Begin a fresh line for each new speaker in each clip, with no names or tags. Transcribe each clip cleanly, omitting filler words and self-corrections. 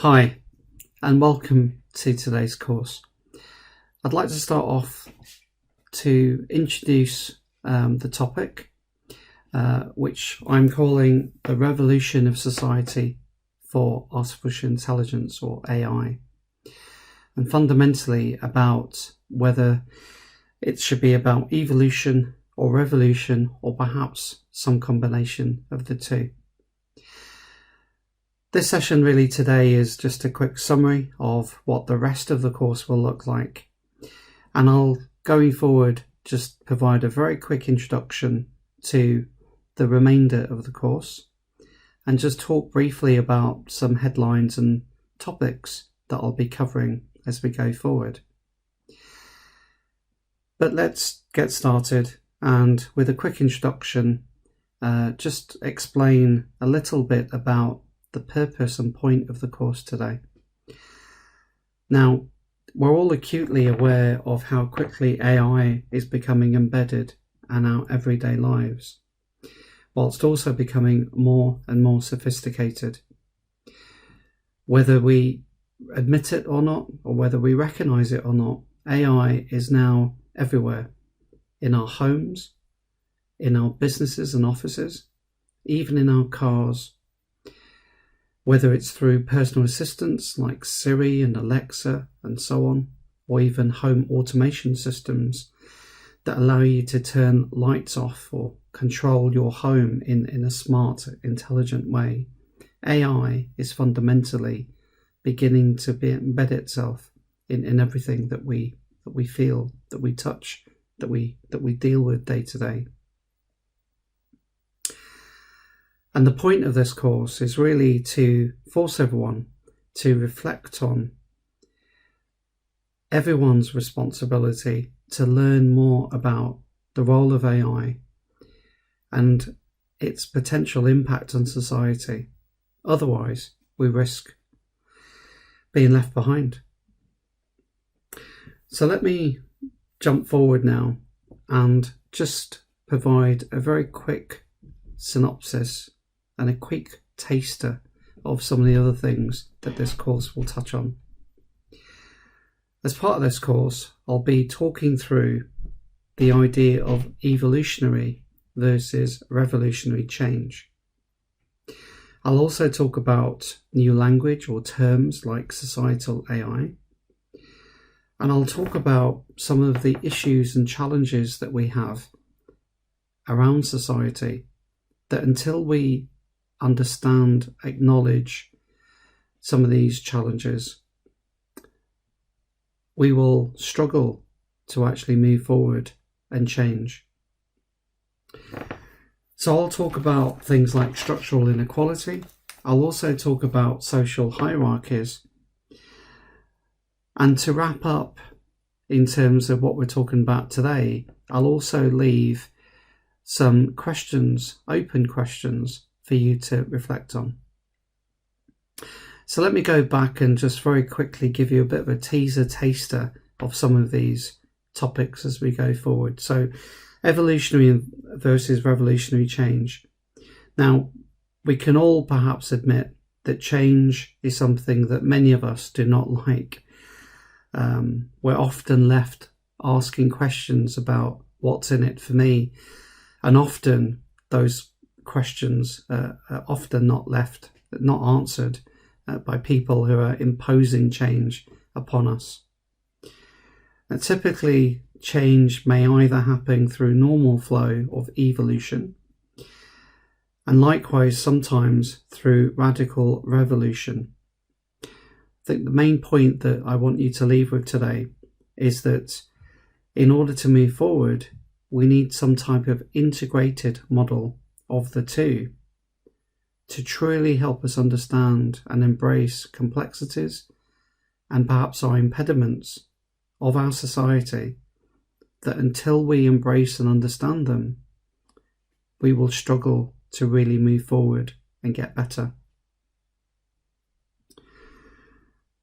Hi, and welcome to today's course. I'd like to start off to introduce the topic, which I'm calling the revolution of society for artificial intelligence, or AI, and fundamentally about whether it should be about evolution or revolution, or perhaps some combination of the two. This session really today is just a quick summary of what the rest of the course will look like, and I'll, going forward, just provide a very quick introduction to the remainder of the course and just talk briefly about some headlines and topics that I'll be covering as we go forward. But let's get started, and with a quick introduction, just explain a little bit about the purpose and point of the course today. Now, we're all acutely aware of how quickly AI is becoming embedded in our everyday lives, whilst also becoming more and more sophisticated. Whether we admit it or not, or whether we recognize it or not, AI is now everywhere, in our homes, in our businesses and offices, even in our cars. Whether it's through personal assistants like Siri and Alexa and so on, or even home automation systems that allow you to turn lights off or control your home in a smart, intelligent way, AI is fundamentally beginning to embed itself in everything that we feel, that we touch, that we deal with day to day. And the point of this course is really to force everyone to reflect on everyone's responsibility to learn more about the role of AI and its potential impact on society. Otherwise, we risk being left behind. So let me jump forward now and just provide a very quick synopsis and a quick taster of some of the other things that this course will touch on. As part of this course, I'll be talking through the idea of evolutionary versus revolutionary change. I'll also talk about new language or terms like societal AI, and I'll talk about some of the issues and challenges that we have around society that until we understand, acknowledge some of these challenges, we will struggle to actually move forward and change. So I'll talk about things like structural inequality. I'll also talk about social hierarchies. And to wrap up in terms of what we're talking about today, I'll also leave some questions, open questions, for you to reflect on. So let me go back and just very quickly give you a bit of a taster of some of these topics as we go forward. So evolutionary versus revolutionary change. Now, we can all perhaps admit that change is something that many of us do not like. We're often left asking questions about what's in it for me, and often those questions are often not answered by people who are imposing change upon us. And typically, change may either happen through normal flow of evolution, and likewise sometimes through radical revolution. I think the main point that I want you to leave with today is that in order to move forward, we need some type of integrated model of the two to truly help us understand and embrace complexities and perhaps our impediments of our society, that until we embrace and understand them, we will struggle to really move forward and get better.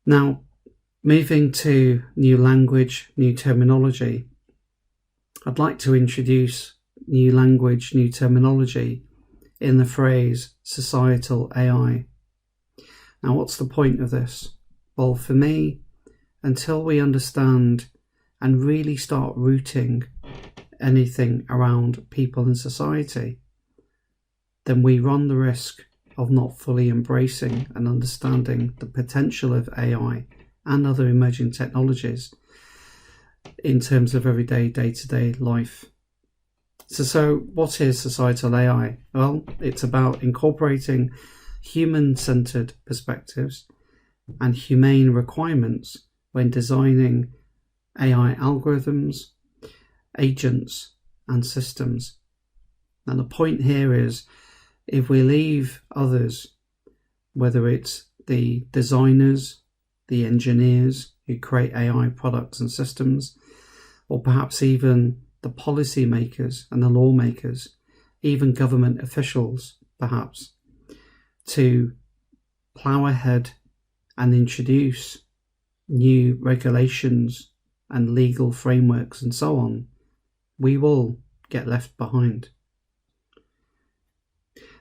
Now, moving to new language, new terminology, I'd like to introduce new language, new terminology in the phrase societal AI. Now, what's the point of this? Well, for me, until we understand and really start rooting anything around people in society, then we run the risk of not fully embracing and understanding the potential of AI and other emerging technologies in terms of everyday, day-to-day life. So what is societal AI? Well, it's about incorporating human-centered perspectives and humane requirements when designing AI algorithms, agents, and systems. And the point here is, if we leave others, whether it's the designers, the engineers who create AI products and systems, or perhaps even the policymakers and the lawmakers, even government officials, perhaps, to plough ahead and introduce new regulations and legal frameworks and so on, we will get left behind.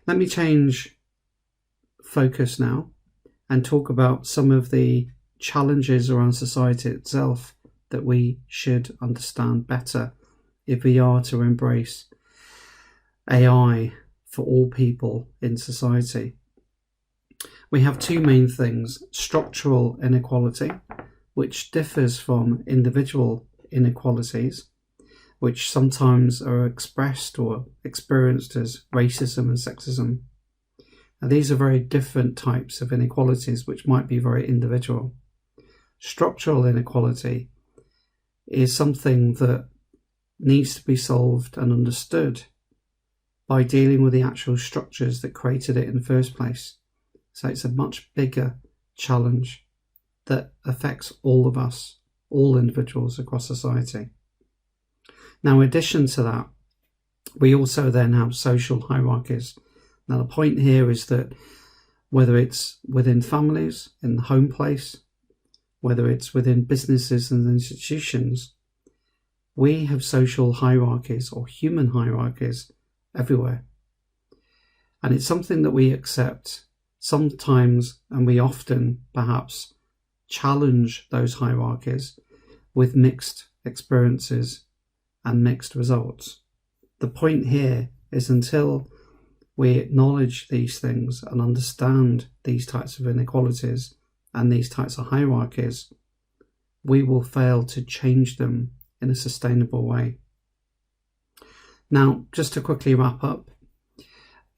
Let me change focus now and talk about some of the challenges around society itself that we should understand better if we are to embrace AI for all people in society. We have two main things: structural inequality, which differs from individual inequalities, which sometimes are expressed or experienced as racism and sexism. Now, these are very different types of inequalities which might be very individual. Structural inequality is something that needs to be solved and understood by dealing with the actual structures that created it in the first place. So it's a much bigger challenge that affects all of us, all individuals across society. Now, in addition to that, we also then have social hierarchies. Now, the point here is that whether it's within families, in the home place, whether it's within businesses and institutions, we have social hierarchies or human hierarchies everywhere. And it's something that we accept sometimes, and we often perhaps challenge those hierarchies with mixed experiences and mixed results. The point here is, until we acknowledge these things and understand these types of inequalities and these types of hierarchies, we will fail to change them in a sustainable way. Now, just to quickly wrap up,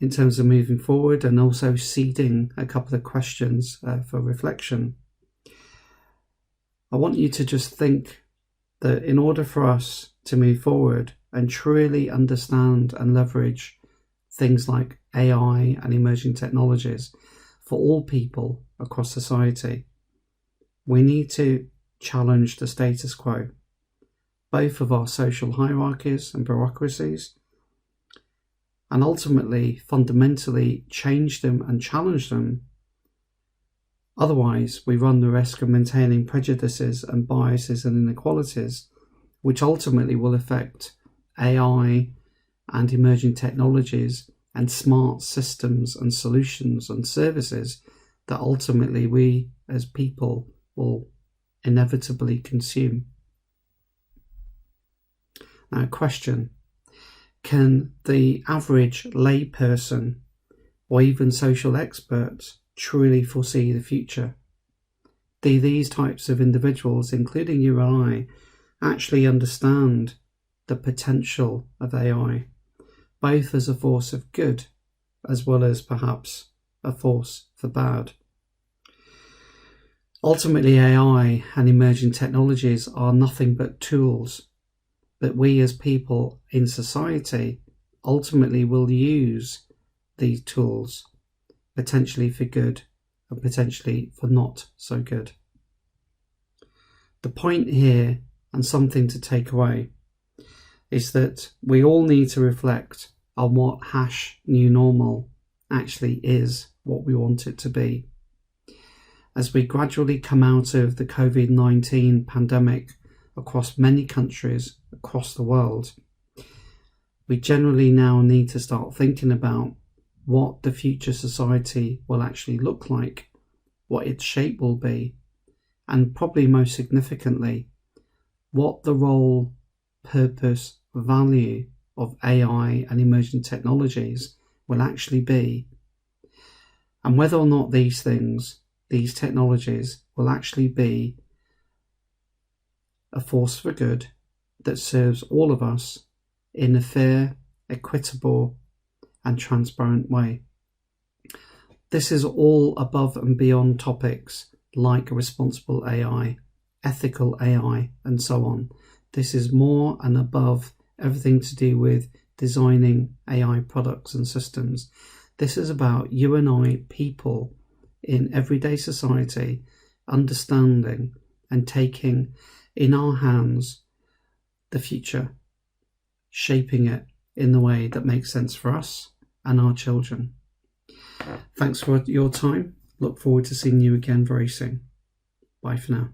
in terms of moving forward and also seeding a couple of questions for reflection, I want you to just think that in order for us to move forward and truly understand and leverage things like AI and emerging technologies for all people across society, we need to challenge the status quo, both of our social hierarchies and bureaucracies, and ultimately fundamentally change them and challenge them. Otherwise, we run the risk of maintaining prejudices and biases and inequalities, which ultimately will affect AI and emerging technologies and smart systems and solutions and services that ultimately we as people will inevitably consume. Now, question: can the average layperson or even social experts truly foresee the future? Do these types of individuals, including you and I, actually understand the potential of AI, both as a force of good as well as perhaps a force for bad? Ultimately, AI and emerging technologies are nothing but tools that we as people in society ultimately will use these tools, potentially for good and potentially for not so good. The point here, and something to take away, is that we all need to reflect on what new normal actually is, what we want it to be. As we gradually come out of the COVID-19 pandemic across many countries across the world, we generally now need to start thinking about what the future society will actually look like what its shape will be, and probably most significantly, what the role, purpose, value of AI and emerging technologies will actually be, and whether or not these technologies will actually be a force for good that serves all of us in a fair, equitable, and transparent way. This is all above and beyond topics like responsible AI, ethical AI, and so on. This is more and above everything to do with designing AI products and systems. This is about you and I, people in everyday society, understanding and taking in our hands the future, shaping it in the way that makes sense for us and our children. Thanks for your time. Look forward to seeing you again very soon. Bye for now.